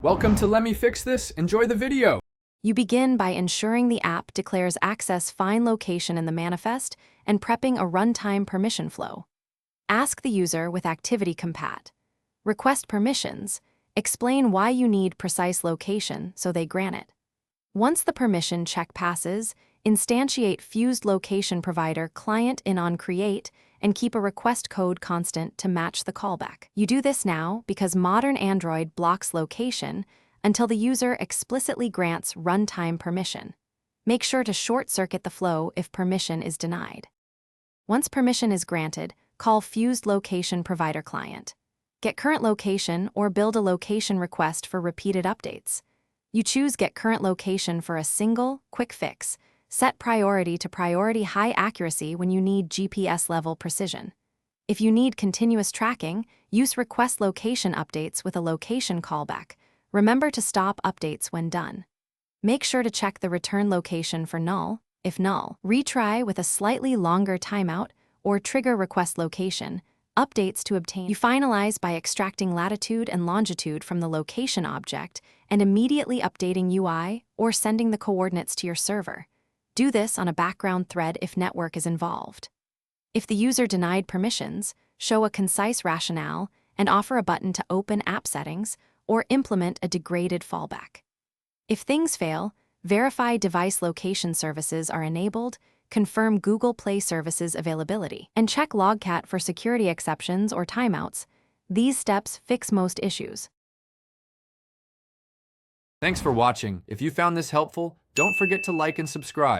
Welcome to Let Me Fix This. Enjoy the video. You begin by ensuring the app declares access fine location in the manifest and prepping a runtime permission flow. Ask the user with activity compat. Request permissions. Explain why you need precise location so they grant it. Once the permission check passes, instantiate fused location provider client in on create and keep a request code constant to match the callback. You do this now because modern Android blocks location until the user explicitly grants runtime permission. Make sure to short-circuit the flow if permission is denied. Once permission is granted, call fused location provider client. Get current location or build a location request for repeated updates. You choose Get Current Location for a single, quick fix. Set priority to priority high accuracy when you need GPS-level precision. If you need continuous tracking, use Request Location Updates with a location callback. Remember to stop updates when done. Make sure to check the return location for null. If null, retry with a slightly longer timeout or trigger request location. Updates to obtain. You finalize by extracting latitude and longitude from the location object and immediately updating UI or sending the coordinates to your server. Do this on a background thread if network is involved. If the user denied permissions, show a concise rationale and offer a button to open app settings or implement a degraded fallback. If things fail, verify device location services are enabled, confirm Google Play services availability, and check Logcat for security exceptions or timeouts. These steps fix most issues. Thanks for watching. If you found this helpful, don't forget to like and subscribe.